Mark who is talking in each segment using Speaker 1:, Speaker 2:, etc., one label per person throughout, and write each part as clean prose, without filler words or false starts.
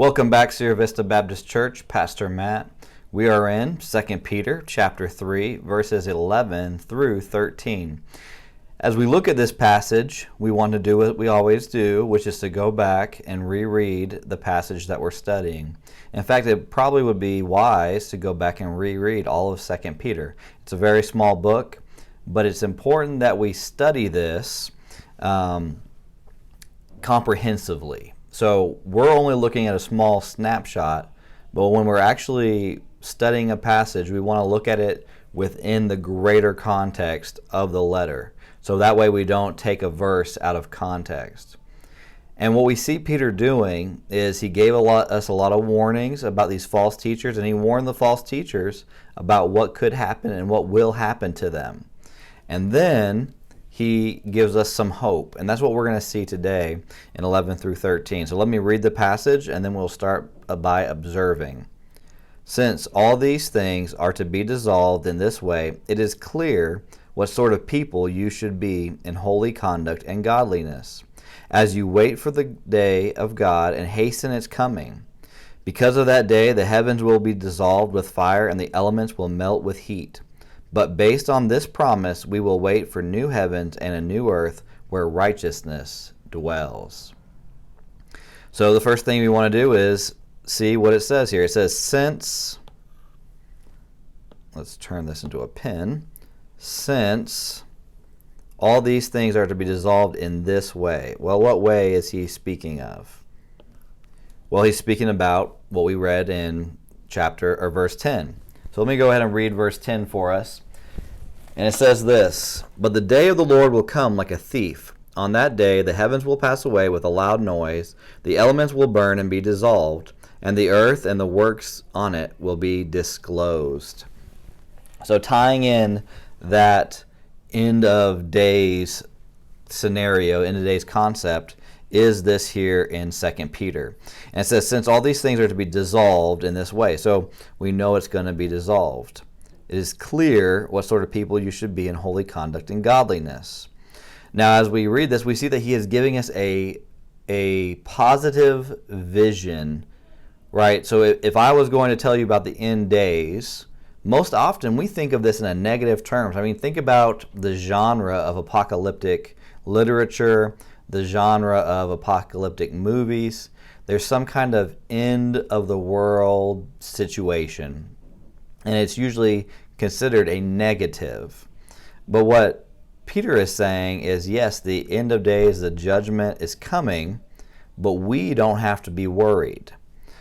Speaker 1: Welcome back, Sierra Vista Baptist Church. Pastor Matt. We are in 2 Peter chapter 3, verses 11 through 13. As we look at this passage, we want to do what we always do, which is to go back and reread the passage that we're studying. In fact, it probably would be wise to go back and reread all of 2 Peter. It's a very small book, but it's important that we study this comprehensively. So we're only looking at a small snapshot, but when we're actually studying a passage, we want to look at it within the greater context of the letter. So that way we don't take a verse out of context. And what we see Peter doing is he gave us a lot of warnings about these false teachers, and he warned the false teachers about what could happen and what will happen to them. And then he gives us some hope, and that's what we're going to see today in 11 through 13. So let me read the passage, and then we'll start by observing. Since all these things are to be dissolved in this way, it is clear what sort of people you should be in holy conduct and godliness, as you wait for the day of God and hasten its coming. Because of that day, the heavens will be dissolved with fire, and the elements will melt with heat. But based on this promise, we will wait for new heavens and a new earth where righteousness dwells. So the first thing we want to do is see what it says here. It says, since, let's turn this into a pen, since all these things are to be dissolved in this way. Well, what way is he speaking of? Well, he's speaking about what we read in verse 10. So let me go ahead and read verse 10 for us. And it says this, But the day of the Lord will come like a thief. On that day the heavens will pass away with a loud noise, the elements will burn and be dissolved, and the earth and the works on it will be disclosed. So tying in that end of days scenario, end of days concept, is this here in 2 Peter. And it says, since all these things are to be dissolved in this way, so we know it's going to be dissolved. It is clear what sort of people you should be in holy conduct and godliness. Now, as we read this, we see that he is giving us a positive vision, right? So if I was going to tell you about the end days, most often we think of this in a negative terms. I mean, think about the genre of apocalyptic literature, the genre of apocalyptic movies. There's some kind of end of the world situation, and it's usually considered a negative. But what Peter is saying is, yes, the end of days, the judgment is coming, but we don't have to be worried.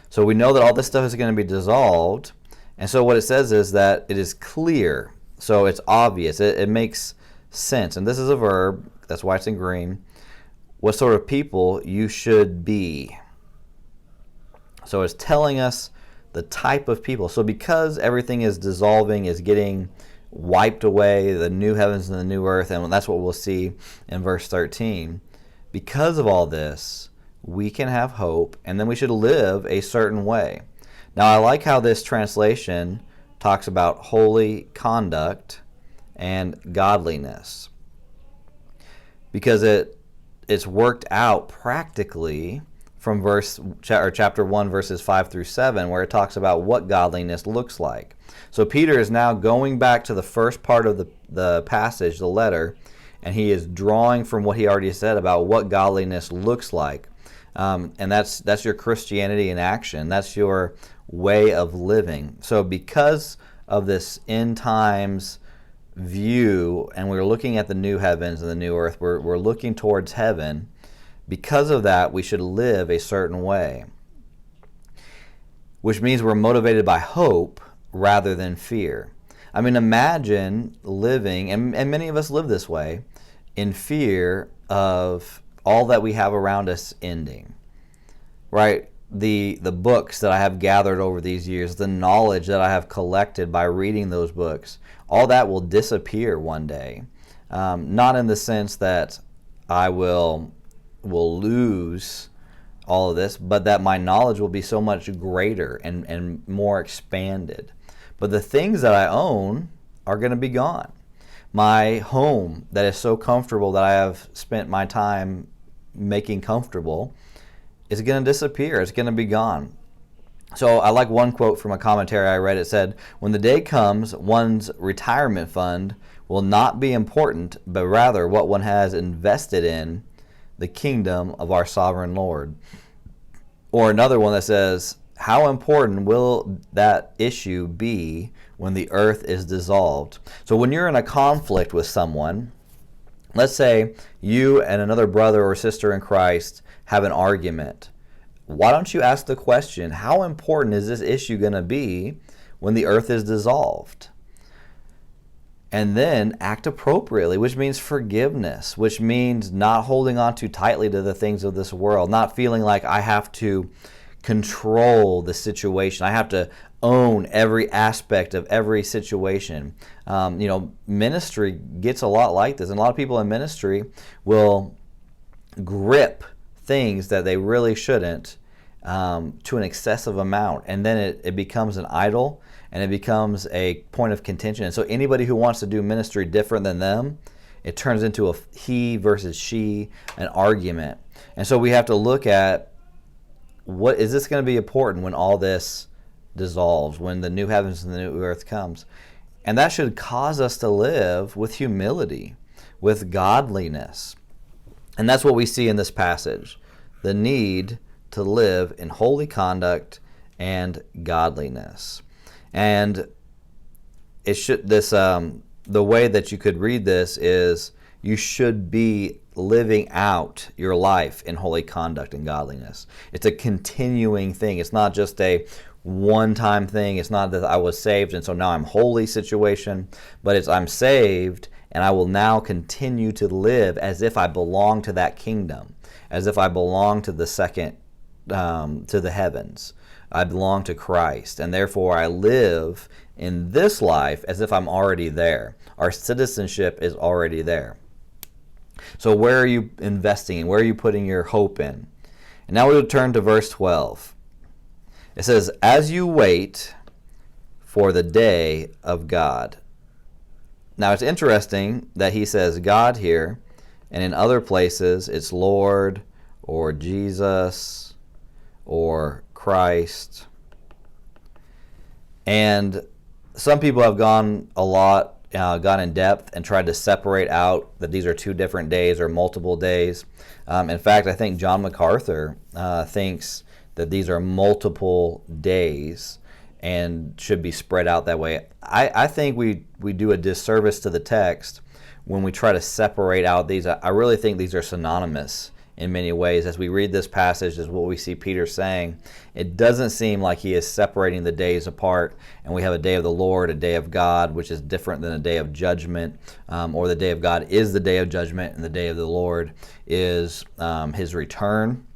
Speaker 1: So we know that all this stuff is going to be dissolved, and so what it says is that it is clear, so it's obvious, it makes sense, and this is a verb, that's why it's in green, what sort of people you should be. So it's telling us the type of people. So because everything is dissolving, is getting wiped away, the new heavens and the new earth, and that's what we'll see in verse 13, because of all this, we can have hope, and then we should live a certain way. Now, I like how this translation talks about holy conduct and godliness, because it's worked out practically from chapter 1, verses 5 through 7, where it talks about what godliness looks like. So Peter is now going back to the first part of the passage, the letter, and he is drawing from what he already said about what godliness looks like. And that's your Christianity in action. That's your way of living. So because of this end times view, and we're looking at the new heavens and the new earth, we're looking towards heaven. Because of that, we should live a certain way, which means we're motivated by hope rather than fear. I mean, imagine living, and many of us live this way, in fear of all that we have around us ending, right? The books that I have gathered over these years, the knowledge that I have collected by reading those books, all that will disappear one day. Not in the sense that I will lose all of this, but that my knowledge will be so much greater and more expanded. But the things that I own are going to be gone. My home that is so comfortable that I have spent my time making comfortable is going to disappear. It's going to be gone. So I like one quote from a commentary I read. It said, "When the day comes, one's retirement fund will not be important, but rather what one has invested in the kingdom of our sovereign Lord." Or another one that says, "How important will that issue be when the earth is dissolved?" So when you're in a conflict with someone, let's say you and another brother or sister in Christ have an argument. Why don't you ask the question, how important is this issue going to be when the earth is dissolved? And then act appropriately, which means forgiveness, which means not holding on too tightly to the things of this world, not feeling like I have to control the situation. I have to own every aspect of every situation. Ministry gets a lot like this. And a lot of people in ministry will grip things that they really shouldn't to an excessive amount. And then it becomes an idol, and it becomes a point of contention. And so anybody who wants to do ministry different than them, it turns into a he versus she, an argument. And so we have to look at, what is this going to be important when all this dissolves, when the new heavens and the new earth comes? And that should cause us to live with humility, with godliness. And that's what we see in this passage, the need to live in holy conduct and godliness. And it should the way that you could read this is, you should be living out your life in holy conduct and godliness. It's a continuing thing. It's not just a one-time thing. It's not that I was saved and so now I'm holy situation, but it's I'm saved and I will now continue to live as if I belong to that kingdom, as if I belong to the second, to the heavens. I belong to Christ, and therefore I live in this life as if I'm already there. Our citizenship is already there. So where are you investing in? Where are you putting your hope in? And now we'll turn to verse 12. It says, "As you wait for the day of God." Now it's interesting that he says God here, and in other places it's Lord or Jesus or Christ. And some people have gone in depth and tried to separate out that these are two different days or multiple days. In fact, I think John MacArthur thinks that these are multiple days and should be spread out that way. I think we do a disservice to the text when we try to separate out these. I really think these are synonymous in many ways. As we read this passage, is what we see Peter saying. It doesn't seem like he is separating the days apart, and we have a day of the Lord, a day of God, which is different than a day of judgment, or the day of God is the day of judgment, and the day of the Lord is his return,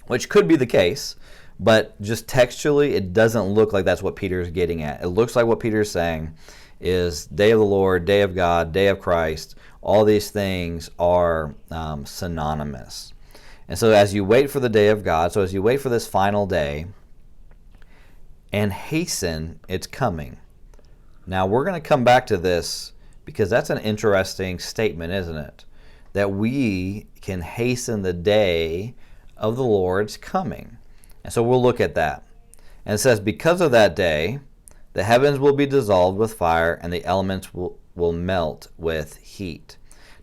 Speaker 1: which could be the case, but just textually, it doesn't look like that's what Peter is getting at. It looks like what Peter is saying is day of the Lord, day of God, day of Christ. All these things are synonymous. And so as you wait for the day of God, so as you wait for this final day, and hasten its coming. Now we're going to come back to this because that's an interesting statement, isn't it? That we can hasten the day of the Lord's coming. And so we'll look at that. And it says, because of that day, the heavens will be dissolved with fire, and the elements will melt with heat.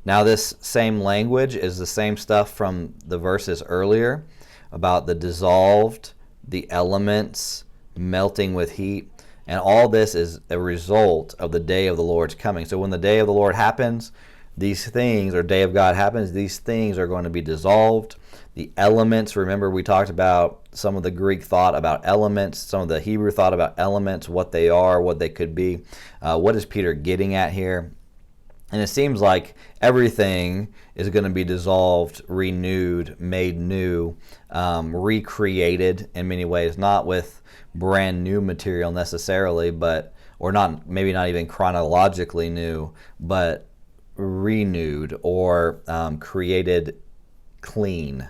Speaker 1: Now this same language is the same stuff from the verses earlier about the dissolved, the elements melting with heat, and all this is a result of the day of the Lord's coming. So when the day of the Lord happens, these things, or day of God happens, these things are going to be dissolved. The elements, remember we talked about some of the Greek thought about elements, some of the Hebrew thought about elements, what they are, what they could be. What is Peter getting at here? And it seems like everything is going to be dissolved, renewed, made new, recreated in many ways, not with brand new material necessarily, or not, maybe not even chronologically new, but renewed or created clean.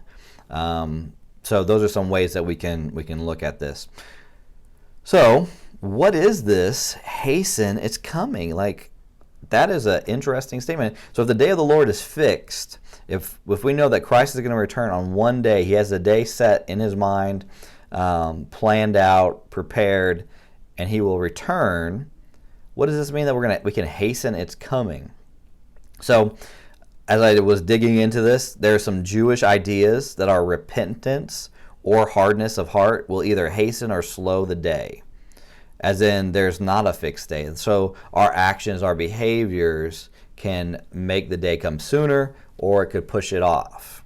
Speaker 1: So those are some ways that we can look at this. So what is this hasten its coming? Like, That is an interesting statement. So if the day of the Lord is fixed, if we know that Christ is going to return on one day, he has a day set in his mind, planned out, prepared, and he will return, what does this mean that we can hasten its coming? So as I was digging into this, there are some Jewish ideas that our repentance or hardness of heart will either hasten or slow the day. As in, there's not a fixed day. So our actions, our behaviors can make the day come sooner, or it could push it off.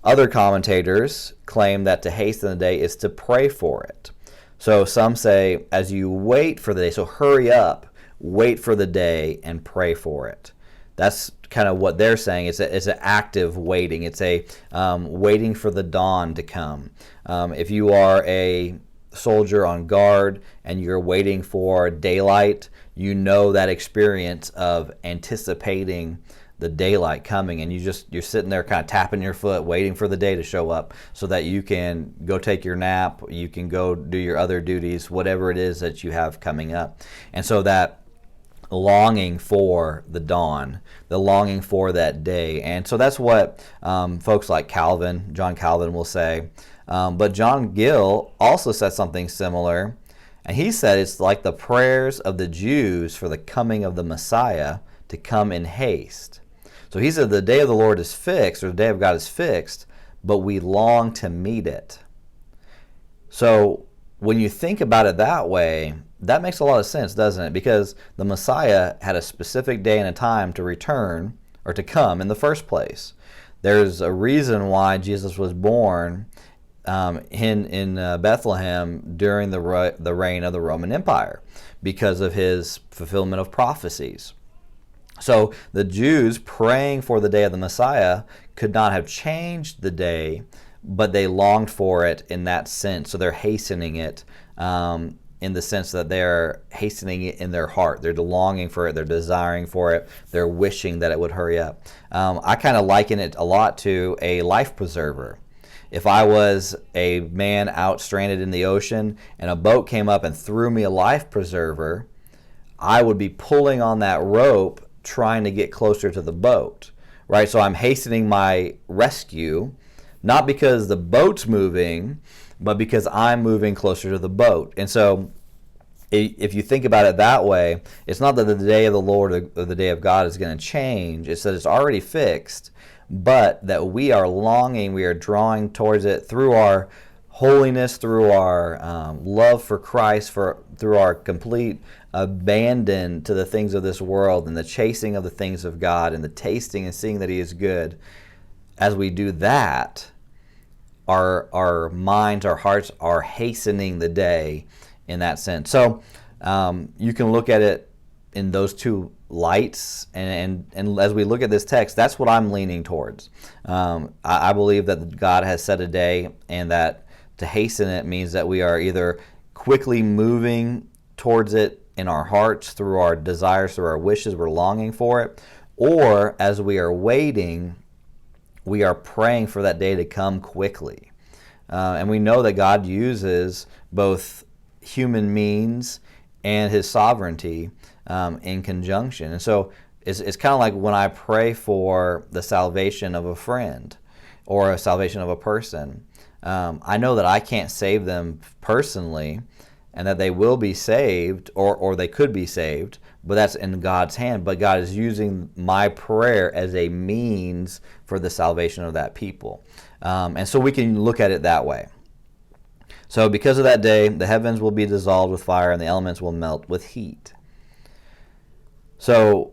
Speaker 1: Other commentators claim that to hasten the day is to pray for it. So some say, as you wait for the day, so hurry up, wait for the day and pray for it. That's kind of what they're saying. It's an active waiting. It's a waiting for the dawn to come. If you are a soldier on guard and you're waiting for daylight, you know that experience of anticipating the daylight coming, and you're sitting there kind of tapping your foot waiting for the day to show up so that you can go take your nap, you can go do your other duties, whatever it is that you have coming up. And so that longing for the dawn, the longing for that day. And so that's what folks like John Calvin will say. But John Gill also said something similar, and he said it's like the prayers of the Jews for the coming of the Messiah to come in haste. So he said the day of the Lord is fixed, or the day of God is fixed, but we long to meet it. So when you think about it that way, that makes a lot of sense, doesn't it? Because the Messiah had a specific day and a time to return, or to come in the first place. There's a reason why Jesus was born in Bethlehem during the reign of the Roman Empire, because of his fulfillment of prophecies. So the Jews praying for the day of the Messiah could not have changed the day, but they longed for it in that sense. So they're hastening it in the sense that they're hastening it in their heart. They're longing for it. They're desiring for it. They're wishing that it would hurry up. I kind of liken it a lot to a life preserver. If I was a man out stranded in the ocean and a boat came up and threw me a life preserver, I would be pulling on that rope trying to get closer to the boat, right? So I'm hastening my rescue, not because the boat's moving, but because I'm moving closer to the boat. And so if you think about it that way, it's not that the day of the Lord or the day of God is going to change. It's that it's already fixed, but that we are longing, we are drawing towards it through our holiness, through our love for Christ, through our complete abandon to the things of this world and the chasing of the things of God and the tasting and seeing that He is good. As we do that, our minds, our hearts are hastening the day in that sense. So you can look at it in those two lights, and as we look at this text, that's what I'm leaning towards. I believe that God has set a day, and that to hasten it means that we are either quickly moving towards it in our hearts through our desires, through our wishes, we're longing for it, or as we are waiting, we are praying for that day to come quickly. And we know that God uses both human means and His sovereignty in conjunction. And so it's kind of like when I pray for the salvation of a friend or a salvation of a person. I know that I can't save them personally, and that they will be saved, or they could be saved, but that's in God's hand. But God is using my prayer as a means for the salvation of that people. And so we can look at it that way. So because of that day, the heavens will be dissolved with fire, and the elements will melt with heat. So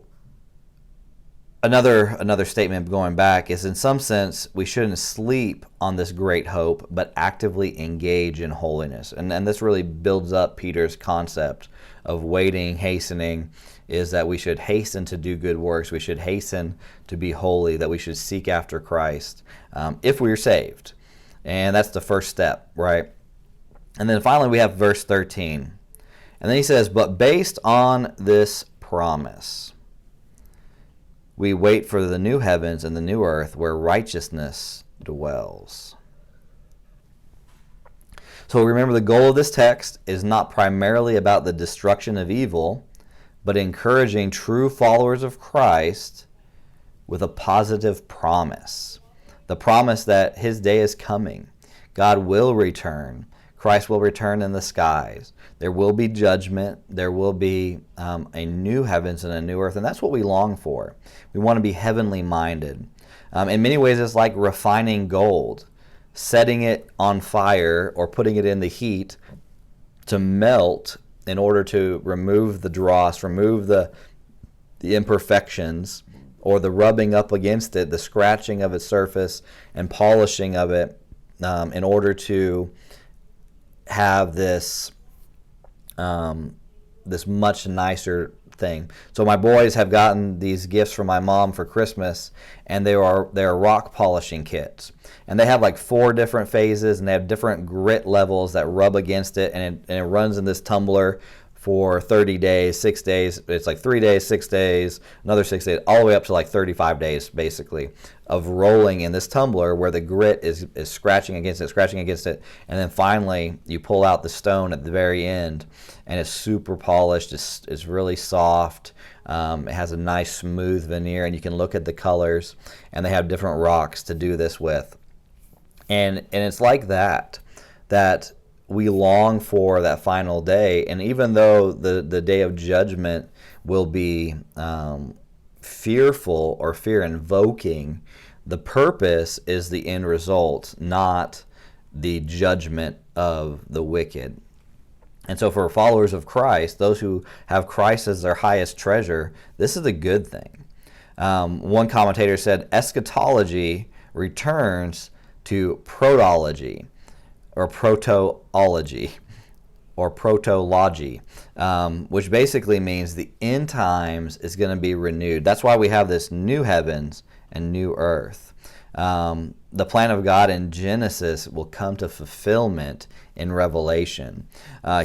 Speaker 1: another statement going back is, in some sense, we shouldn't sleep on this great hope, but actively engage in holiness. And this really builds up Peter's concept of waiting, hastening, is that we should hasten to do good works. We should hasten to be holy, that we should seek after Christ if we are saved. And that's the first step, right? And then finally we have verse 13. And then he says, but based on this promise, we wait for the new heavens and the new earth where righteousness dwells. So remember, the goal of this text is not primarily about the destruction of evil, but encouraging true followers of Christ with a positive promise. The promise that his day is coming. God will return. Christ will return in the skies. There will be judgment. There will be a new heavens and a new earth, and that's what we long for. We want to be heavenly minded. In many ways, it's like refining gold, setting it on fire or putting it in the heat to melt in order to remove the dross, remove the imperfections, or the rubbing up against it, the scratching of its surface and polishing of it, in order to have this much nicer thing. So my boys have gotten these gifts from my mom for Christmas, and they are rock polishing kits. And they have like 4 different phases, and they have different grit levels that rub against it, and it runs in this tumbler for 30 days, 6 days. It's like 3 days, 6 days, another 6 days, all the way up to like 35 days, basically, of rolling in this tumbler where the grit is scratching against it, and then finally you pull out the stone at the very end, and it's super polished. It's really soft. It has a nice smooth veneer, and you can look at the colors, and they have different rocks to do this with. And it's like that we long for that final day. And even though the day of judgment will be fearful or fear-invoking, the purpose is the end result, not the judgment of the wicked. And so for followers of Christ, those who have Christ as their highest treasure, this is a good thing. One commentator said, eschatology returns to protology, or protoology, or protology, which basically means the end times is going to be renewed. That's why we have this new heavens and new earth. The plan of God in Genesis will come to fulfillment in Revelation.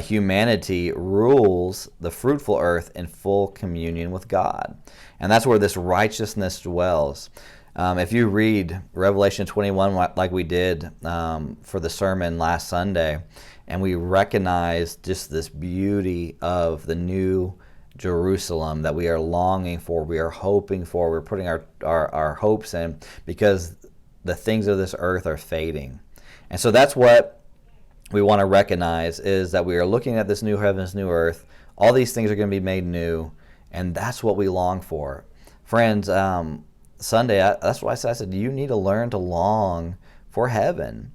Speaker 1: Humanity rules the fruitful earth in full communion with God. And that's where this righteousness dwells. If you read Revelation 21 like we did for the sermon last Sunday, and we recognize just this beauty of the new Jerusalem that we are longing for, we are hoping for, we're putting our hopes in, because the things of this earth are fading. And so that's what we want to recognize, is that we are looking at this new heavens, new earth. All these things are going to be made new, and that's what we long for. Friends, Sunday, that's why I said you need to learn to long for heaven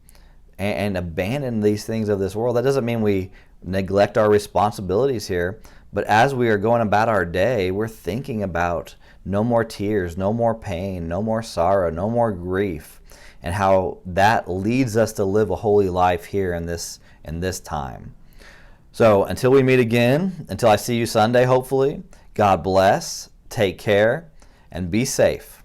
Speaker 1: and abandon these things of this world. That doesn't mean we neglect our responsibilities here, but as we are going about our day, we're thinking about no more tears, no more pain, no more sorrow, no more grief, and how that leads us to live a holy life here in this time. So until we meet again, until I see you Sunday, hopefully, God bless, take care, and be safe.